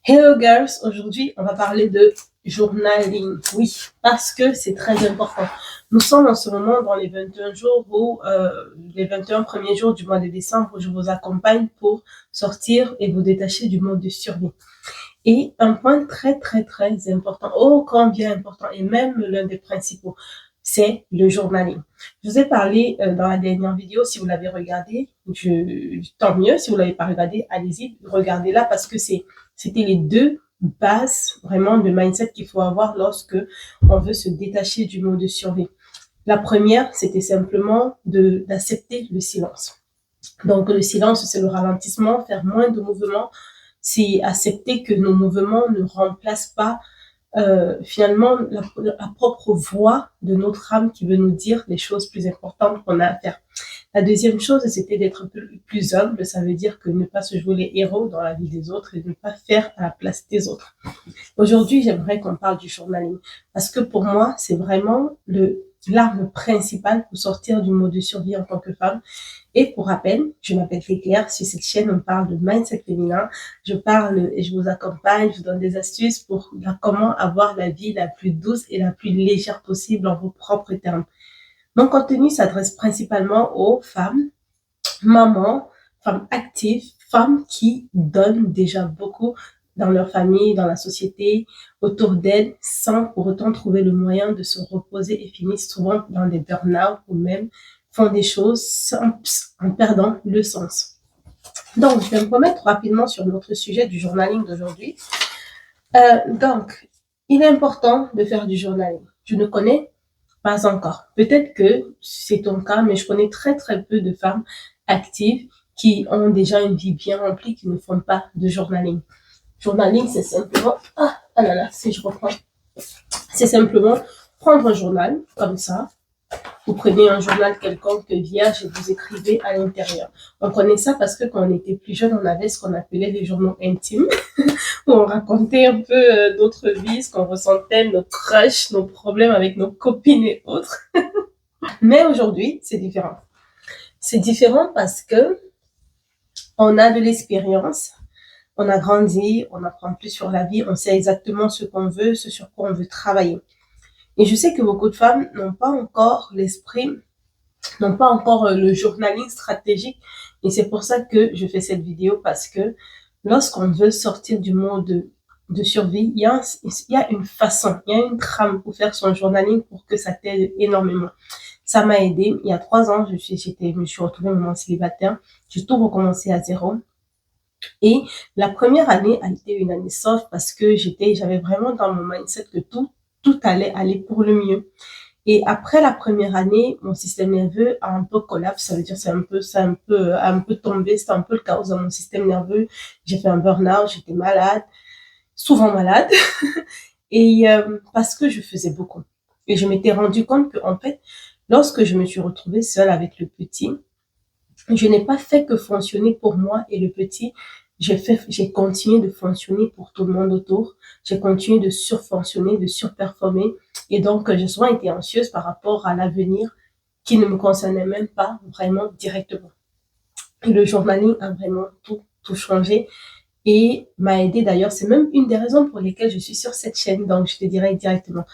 Hello girls, aujourd'hui on va parler de journaling. Oui, parce que c'est très important. Nous sommes en ce moment dans les 21 jours où les 21 premiers jours du mois de décembre où je vous accompagne pour sortir et vous détacher du mode de survie. Et un point très important, oh combien important, et même l'un des principaux, c'est le journaling. Je vous ai parlé dans la dernière vidéo, si vous l'avez regardé, tant mieux. Si vous l'avez pas regardé, allez-y, regardez-la parce que c'était les deux bases vraiment de mindset qu'il faut avoir lorsque on veut se détacher du mode de survie. La première, c'était simplement d'accepter le silence. Donc le silence, c'est le ralentissement, faire moins de mouvements, c'est accepter que nos mouvements ne remplacent pas finalement la propre voix de notre âme qui veut nous dire les choses plus importantes qu'on a à faire. La deuxième chose, c'était d'être un peu plus humble. Ça veut dire que ne pas se jouer les héros dans la vie des autres et ne pas faire à la place des autres. Aujourd'hui, j'aimerais qu'on parle du journaling parce que pour moi, c'est vraiment l'arme principale pour sortir du mode de survie en tant que femme. Et pour rappel, je m'appelle Claire. Sur cette chaîne, on parle de mindset féminin. Je parle et je vous accompagne, je vous donne des astuces pour comment avoir la vie la plus douce et la plus légère possible en vos propres termes. Mon contenu s'adresse principalement aux femmes, mamans, femmes actives, femmes qui donnent déjà beaucoup dans leur famille, dans la société, autour d'elles, sans pour autant trouver le moyen de se reposer et finissent souvent dans des burn-out ou même font des choses en perdant le sens. Donc, je vais me remettre rapidement sur notre sujet du journaling d'aujourd'hui. Donc, il est important de faire du journaling. Je ne connais pas encore. Peut-être que c'est ton cas, mais je connais très peu de femmes actives qui ont déjà une vie bien remplie, qui ne font pas de journaling. Journaling, c'est simplement, si je reprends, c'est simplement prendre un journal, comme ça. Vous prenez un journal quelconque vierge et vous écrivez à l'intérieur. On connaît ça parce que quand on était plus jeune, on avait ce qu'on appelait les journaux intimes, où on racontait un peu notre vie, ce qu'on ressentait, nos crushs, nos problèmes avec nos copines et autres. Mais aujourd'hui, c'est différent. C'est différent parce que on a de l'expérience, on a grandi, on apprend plus sur la vie, on sait exactement ce qu'on veut, ce sur quoi on veut travailler. Et je sais que beaucoup de femmes n'ont pas encore l'esprit, n'ont pas encore le journaling stratégique. Et c'est pour ça que je fais cette vidéo, parce que lorsqu'on veut sortir du monde de survie, il y a une façon, il y a une trame pour faire son journaling pour que ça t'aide énormément. Ça m'a aidé. Il y a 3 ans, je me suis retrouvée maman célibataire. J'ai tout recommencé à zéro. Et la première année a été une année soft parce que j'avais vraiment dans mon mindset que tout allait aller pour le mieux. Et après la première année, mon système nerveux a un peu collapse. Ça veut dire c'est un peu tombé. C'était un peu le chaos dans mon système nerveux. J'ai fait un burn-out, j'étais malade, souvent malade. Et parce que je faisais beaucoup. Et je m'étais rendu compte que en fait, lorsque je me suis retrouvée seule avec le petit, je n'ai pas fait que fonctionner pour moi et le petit. J'ai continué de fonctionner pour tout le monde autour. J'ai continué de surfonctionner, de surperformer. Et donc, j'ai souvent été anxieuse par rapport à l'avenir qui ne me concernait même pas vraiment directement. Et le journaling a vraiment tout changé et m'a aidé d'ailleurs. C'est même une des raisons pour lesquelles je suis sur cette chaîne. Donc, je te dirai directement.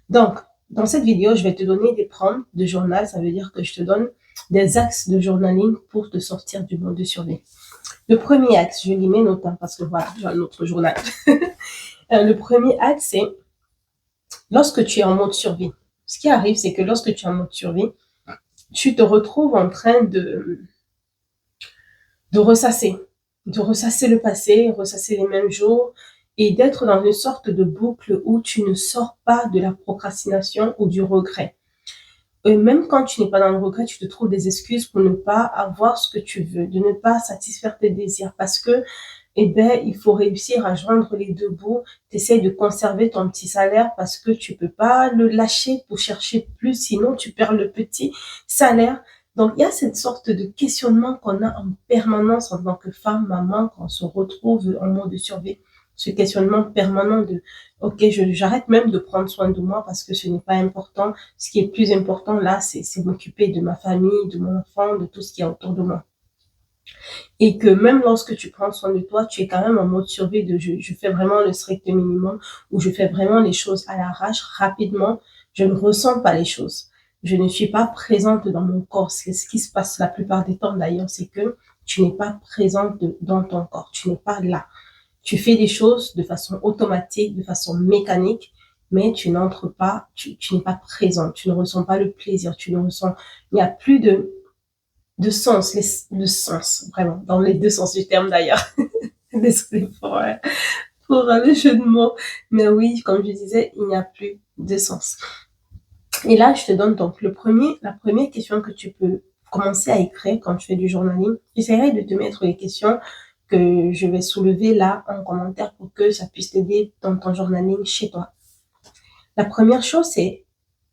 Donc, dans cette vidéo, je vais te donner des prompts de journal. Ça veut dire que je te donne des axes de journaling pour te sortir du mode de survie. Le premier axe, je l'y mets notamment parce que voilà, j'ai un autre journal. Le premier axe, c'est lorsque tu es en mode survie. Ce qui arrive, c'est que lorsque tu es en mode survie, tu te retrouves en train de ressasser le passé, ressasser les mêmes jours et d'être dans une sorte de boucle où tu ne sors pas de la procrastination ou du regret. Et même quand tu n'es pas dans le regret, tu te trouves des excuses pour ne pas avoir ce que tu veux, de ne pas satisfaire tes désirs parce que, il faut réussir à joindre les deux bouts. Tu essaies de conserver ton petit salaire parce que tu peux pas le lâcher pour chercher plus, sinon tu perds le petit salaire. Donc, il y a cette sorte de questionnement qu'on a en permanence en tant que femme, maman, quand on se retrouve en mode de survie. Ce questionnement permanent de ok, j'arrête même de prendre soin de moi parce que ce n'est pas important. Ce qui est plus important là, c'est m'occuper de ma famille, de mon enfant, de tout ce qui est autour de moi. Et que même lorsque tu prends soin de toi, tu es quand même en mode survie de je fais vraiment le strict minimum ou je fais vraiment les choses à l'arrache rapidement. Je ne ressens pas les choses. Je ne suis pas présente dans mon corps. C'est ce qui se passe la plupart des temps d'ailleurs, c'est que tu n'es pas présente dans ton corps. Tu n'es pas là. Tu fais des choses de façon automatique, de façon mécanique, mais tu n'entres pas, tu n'es pas présente. Tu ne ressens pas le plaisir. Tu ne ressens, il n'y a plus de sens, le sens, vraiment, dans les deux sens du terme d'ailleurs. Désolée pour le jeu de mots. Mais oui, comme je disais, il n'y a plus de sens. Et là, je te donne donc la première question que tu peux commencer à écrire quand tu fais du journaling. J'essaierai de te mettre les questions que je vais soulever là en commentaire pour que ça puisse t'aider dans ton journaling chez toi. La première chose, c'est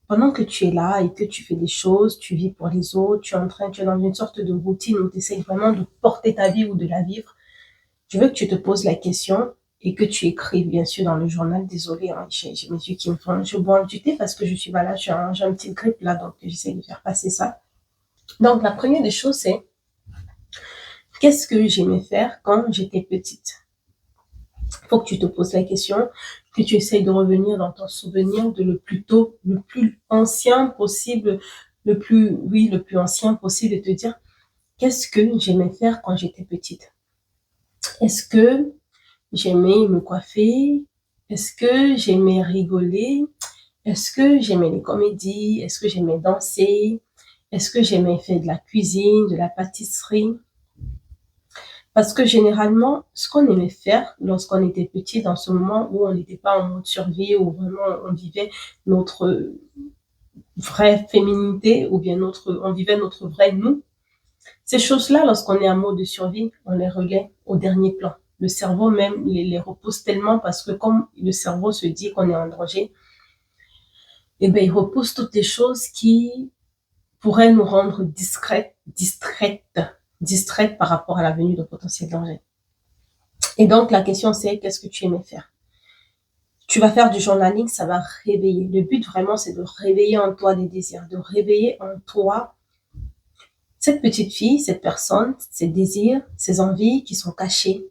pendant que tu es là et que tu fais des choses, tu vis pour les autres, tu es dans une sorte de routine où tu essaies vraiment de porter ta vie ou de la vivre, je veux que tu te poses la question et que tu écrives, bien sûr, dans le journal. Désolée, hein, j'ai mes yeux qui me font, je bois du thé parce que je suis malade, j'ai un petit grippe là, donc j'essaie de faire passer ça. Donc, la première des choses, c'est qu'est-ce que j'aimais faire quand j'étais petite? Il faut que tu te poses la question, que tu essayes de revenir dans ton souvenir de le plus ancien possible, le plus ancien possible et te dire, qu'est-ce que j'aimais faire quand j'étais petite? Est-ce que j'aimais me coiffer? Est-ce que j'aimais rigoler? Est-ce que j'aimais les comédies? Est-ce que j'aimais danser? Est-ce que j'aimais faire de la cuisine, de la pâtisserie? Parce que généralement, ce qu'on aimait faire lorsqu'on était petit, dans ce moment où on n'était pas en mode survie, où vraiment on vivait notre vraie féminité, ou bien on vivait notre vrai nous, ces choses-là, lorsqu'on est en mode de survie, on les relégue au dernier plan. Le cerveau même les repousse tellement parce que comme le cerveau se dit qu'on est en danger, eh ben, il repousse toutes les choses qui pourraient nous rendre distraites par rapport à la venue de potentiels dangers. Et donc, la question c'est, qu'est-ce que tu aimais faire? Tu vas faire du journaling, ça va réveiller. Le but vraiment, c'est de réveiller en toi des désirs, de réveiller en toi cette petite fille, cette personne, ses désirs, ses envies qui sont cachées,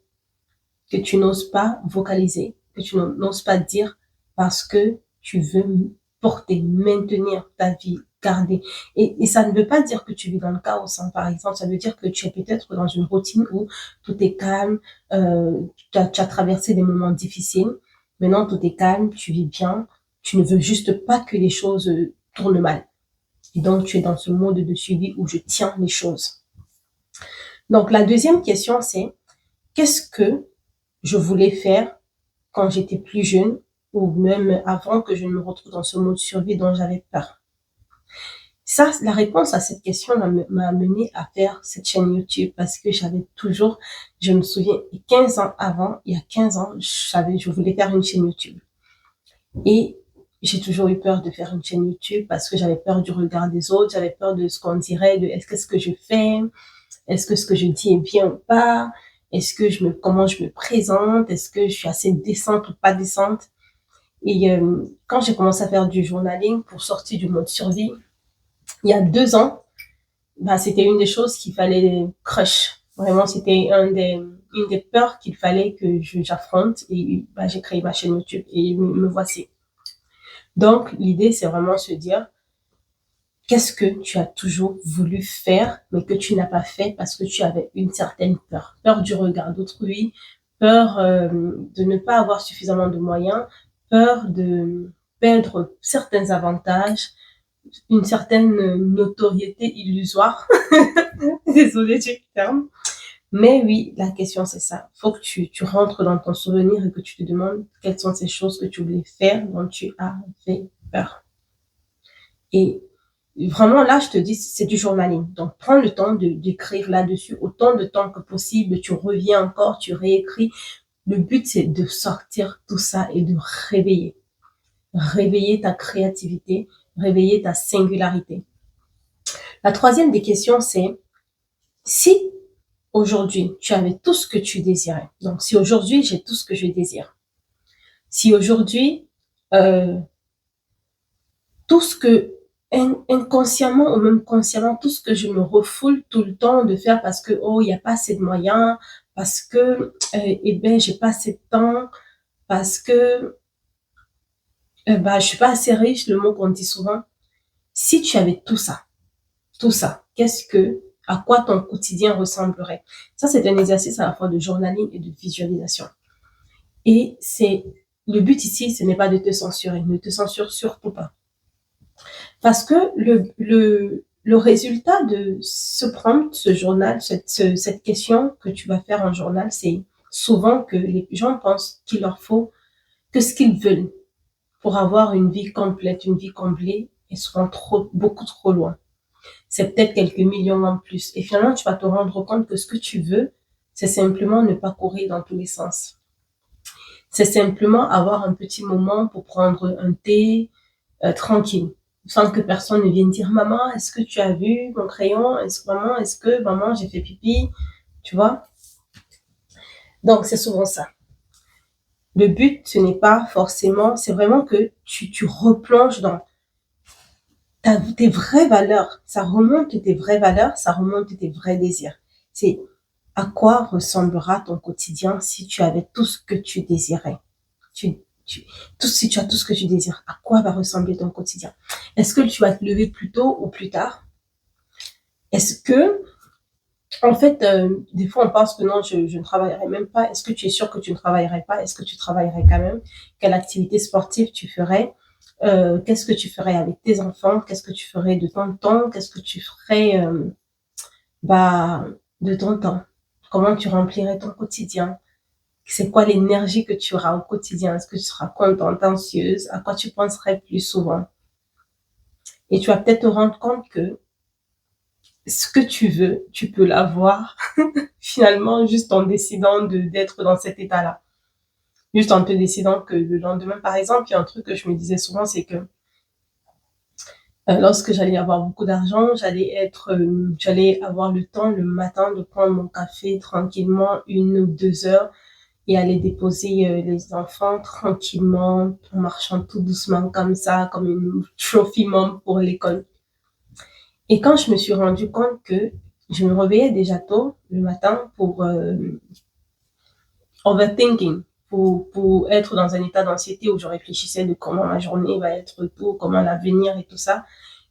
que tu n'oses pas vocaliser, que tu n'oses pas dire parce que tu veux porter, maintenir ta vie, garder. Et ça ne veut pas dire que tu vis dans le chaos, hein, par exemple. Ça veut dire que tu es peut-être dans une routine où tout est calme, tu as traversé des moments difficiles. Maintenant, tout est calme, tu vis bien. Tu ne veux juste pas que les choses tournent mal. Et donc, tu es dans ce mode de suivi où je tiens les choses. Donc, la deuxième question, c'est qu'est-ce que je voulais faire quand j'étais plus jeune ou même avant que je ne me retrouve dans ce mode survie dont j'avais peur. Ça, la réponse à cette question m'a amené à faire cette chaîne YouTube parce que je me souviens, 15 ans avant, il y a 15 ans, je voulais faire une chaîne YouTube. Et j'ai toujours eu peur de faire une chaîne YouTube parce que j'avais peur du regard des autres, j'avais peur de ce qu'on dirait, de est-ce que je fais, est-ce que ce que je dis est bien ou pas, comment je me présente, est-ce que je suis assez décente ou pas décente. Et quand j'ai commencé à faire du journaling pour sortir du mode survie, il y a 2 ans, c'était une des choses qu'il fallait crush. Vraiment, c'était une des peurs qu'il fallait que j'affronte. Et j'ai créé ma chaîne YouTube et me voici. Donc, l'idée, c'est vraiment se dire, qu'est-ce que tu as toujours voulu faire, mais que tu n'as pas fait parce que tu avais une certaine peur. Peur du regard d'autrui, peur de ne pas avoir suffisamment de moyens, peur de perdre certains avantages, une certaine notoriété illusoire. Désolée du terme. Mais oui, la question c'est ça. Faut que tu rentres dans ton souvenir et que tu te demandes quelles sont ces choses que tu voulais faire dont tu avais peur. Et vraiment, là, je te dis, c'est du journaling. Donc, prends le temps d'écrire là-dessus autant de temps que possible. Tu reviens encore, tu réécris. Le but, c'est de sortir tout ça et de réveiller. Réveiller ta créativité, réveiller ta singularité. La troisième des questions, c'est si aujourd'hui, tu avais tout ce que tu désirais. Donc, si aujourd'hui, j'ai tout ce que je désire. Si aujourd'hui, tout ce que inconsciemment ou même consciemment, tout ce que je me refoule tout le temps de faire parce que, oh, il n'y a pas assez de moyens, parce que, eh ben, j'ai pas assez de temps, parce que, je suis pas assez riche, le mot qu'on dit souvent. Si tu avais tout ça, à quoi ton quotidien ressemblerait? Ça, c'est un exercice à la fois de journaling et de visualisation. Et le but ici, ce n'est pas de te censurer. Ne te censure surtout pas. Parce que le résultat de ce prompt, ce journal, cette question que tu vas faire en journal, c'est souvent que les gens pensent qu'il leur faut que ce qu'ils veulent pour avoir une vie complète, une vie comblée, et seront beaucoup trop loin. C'est peut-être quelques millions en plus. Et finalement, tu vas te rendre compte que ce que tu veux, c'est simplement ne pas courir dans tous les sens. C'est simplement avoir un petit moment pour prendre un thé tranquille, sans que personne ne vienne dire maman, est-ce que tu as vu mon crayon? Est-ce que maman, j'ai fait pipi? Tu vois? Donc c'est souvent ça. Le but, ce n'est pas forcément, c'est vraiment que tu replonges dans tes vraies valeurs. Ça remonte tes vraies valeurs, ça remonte tes vrais désirs. C'est à quoi ressemblera ton quotidien si tu avais tout ce que tu désirais. Si tu as tout ce que tu désires, à quoi va ressembler ton quotidien? Est-ce que tu vas te lever plus tôt ou plus tard? Est-ce que, en fait, des fois on pense que non, je ne travaillerai même pas. Est-ce que tu es sûr que tu ne travaillerais pas? Est-ce que tu travaillerais quand même? Quelle activité sportive tu ferais? Qu'est-ce que tu ferais avec tes enfants? Qu'est-ce que tu ferais de ton temps? Qu'est-ce que tu ferais de ton temps? Comment tu remplirais ton quotidien? C'est quoi l'énergie que tu auras au quotidien? Est-ce que tu seras contente, anxieuse? À quoi tu penserais plus souvent? Et tu vas peut-être te rendre compte que ce que tu veux, tu peux l'avoir finalement juste en décidant d'être dans cet état-là. Juste en te décidant que le lendemain, par exemple, il y a un truc que je me disais souvent, c'est que lorsque j'allais avoir beaucoup d'argent, j'allais avoir le temps le matin de prendre mon café tranquillement 1 ou 2 heures et aller déposer les enfants tranquillement en marchant tout doucement comme ça, comme une trophy mom pour l'école. Et quand je me suis rendu compte que je me réveillais déjà tôt le matin pour overthinking, pour être dans un état d'anxiété où je réfléchissais de comment ma journée va être, tout, comment l'avenir et tout ça,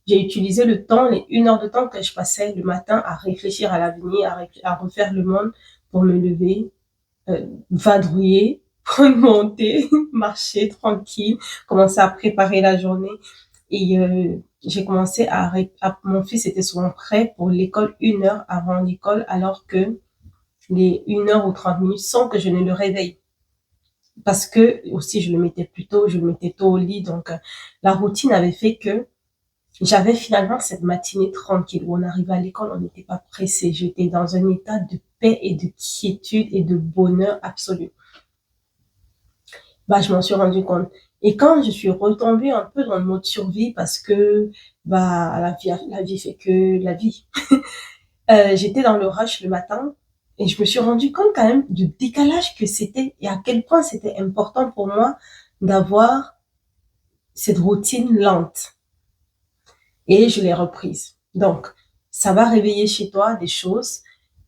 j'ai utilisé le temps, les 1 heure de temps que je passais le matin à réfléchir à l'avenir, à refaire le monde pour me lever, vadrouiller, prendre mon thé, marcher tranquille, commencer à préparer la journée. Et j'ai commencé mon fils était souvent prêt pour l'école 1 heure avant l'école, alors que les 1 heure ou 30 minutes sans que je ne le réveille. Parce que aussi je le mettais plus tôt, je le mettais tôt au lit. Donc la routine avait fait que j'avais finalement cette matinée tranquille où on arrivait à l'école, on n'était pas pressé. J'étais dans un état de paix et de quiétude et de bonheur absolu. Je m'en suis rendu compte. Et quand je suis retombée un peu dans le mode survie parce que, la vie fait que la vie, j'étais dans le rush le matin et je me suis rendu compte quand même du décalage que c'était et à quel point c'était important pour moi d'avoir cette routine lente. Et je l'ai reprise. Donc, ça va réveiller chez toi des choses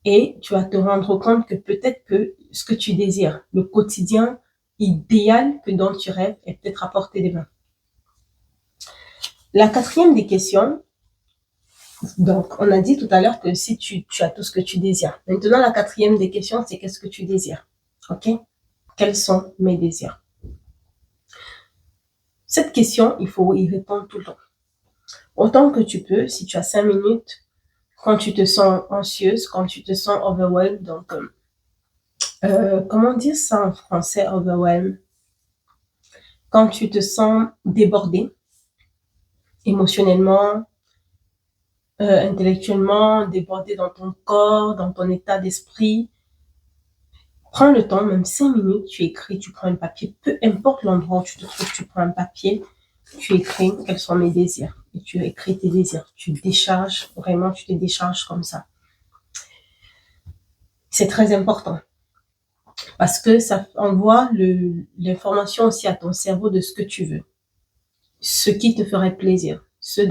et tu vas te rendre compte que peut-être que ce que tu désires, le quotidien idéal que dont tu rêves est peut-être à portée des mains. La quatrième des questions, donc on a dit tout à l'heure que si tu as tout ce que tu désires. Maintenant, la quatrième des questions, c'est qu'est-ce que tu désires? Ok? Quels sont mes désirs? Cette question, il faut y répondre tout le temps. Autant que tu peux, si tu as 5 minutes, quand tu te sens anxieuse, quand tu te sens overwhelmed, donc comment dire ça en français, overwhelmed? Quand tu te sens débordé, émotionnellement, intellectuellement, débordé dans ton corps, dans ton état d'esprit, prends le temps, même 5 minutes, tu écris, tu prends un papier, peu importe l'endroit où tu te trouves, tu prends un papier, tu écris quels sont mes désirs. Et tu écris tes désirs. Tu décharges, vraiment, tu te décharges comme ça. C'est très important. Parce que ça envoie l'information aussi à ton cerveau de ce que tu veux. Ce qui te ferait plaisir. ce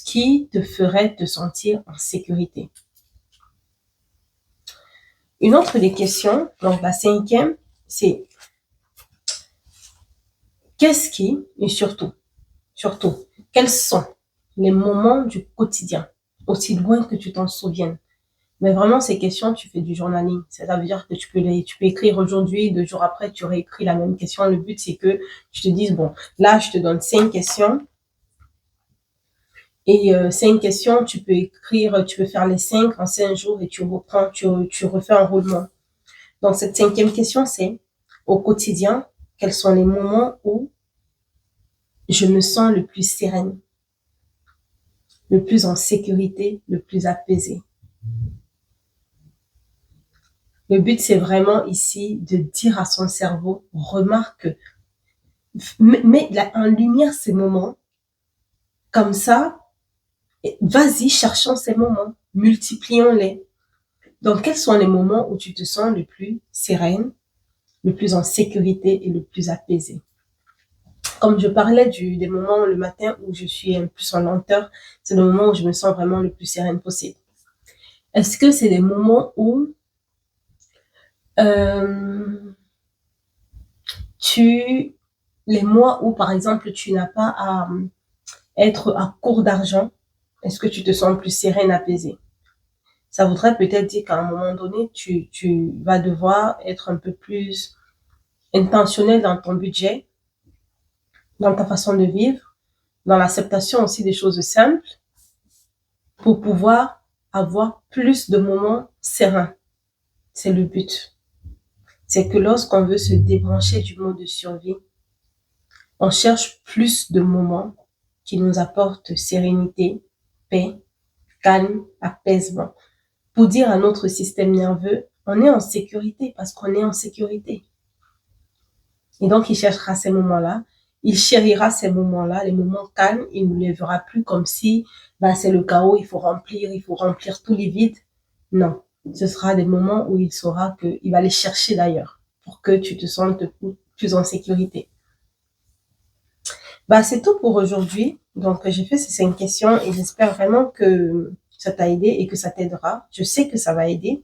qui te ferait te sentir en sécurité. Une autre des questions, donc la 5e, c'est qu'est-ce qui, et surtout, quels sont les moments du quotidien, aussi loin que tu t'en souviennes. Mais vraiment, ces questions, tu fais du journaling. Ça veut dire que tu peux écrire aujourd'hui, 2 jours après, tu réécris la même question. Le but, c'est que tu te dises, bon, là, je te donne 5 questions. Et 5 questions, tu peux faire les 5 en 5 jours et tu refais un roulement. Donc, cette 5e question, c'est, au quotidien, quels sont les moments où je me sens le plus sereine, le plus en sécurité, le plus apaisée. Le but, c'est vraiment ici de dire à son cerveau, remarque, mets en lumière ces moments. Comme ça, vas-y, cherchons ces moments, multiplions-les. Donc, quels sont les moments où tu te sens le plus sereine, le plus en sécurité et le plus apaisée? Comme je parlais des moments le matin où je suis un peu plus en lenteur, c'est le moment où je me sens vraiment le plus sereine possible. Est-ce que c'est des moments où les mois où, par exemple, tu n'as pas à être à court d'argent, est-ce que tu te sens plus sereine, apaisée? Ça voudrait peut-être dire qu'à un moment donné, tu vas devoir être un peu plus intentionnel dans ton budget, dans ta façon de vivre, dans l'acceptation aussi des choses simples, pour pouvoir avoir plus de moments sereins. C'est le but. C'est que lorsqu'on veut se débrancher du mode de survie, on cherche plus de moments qui nous apportent sérénité, paix, calme, apaisement. Pour dire à notre système nerveux, on est en sécurité parce qu'on est en sécurité. Et donc, il cherchera ces moments-là. Il chérira ces moments-là, les moments calmes. Il ne les verra plus comme si c'est le chaos, il faut remplir tous les vides. Non, ce sera des moments où il saura qu'il va les chercher d'ailleurs pour que tu te sentes plus en sécurité. C'est tout pour aujourd'hui. Donc, j'ai fait ces 5 questions et j'espère vraiment que ça t'a aidé et que ça t'aidera. Je sais que ça va aider.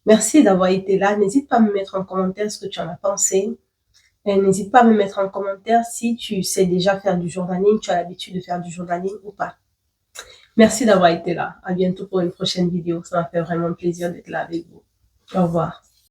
Merci d'avoir été là. N'hésite pas à me mettre en commentaire ce que tu en as pensé. Et n'hésite pas à me mettre en commentaire si tu sais déjà faire du journaling, tu as l'habitude de faire du journaling ou pas. Merci d'avoir été là. À bientôt pour une prochaine vidéo. Ça m'a fait vraiment plaisir d'être là avec vous. Au revoir.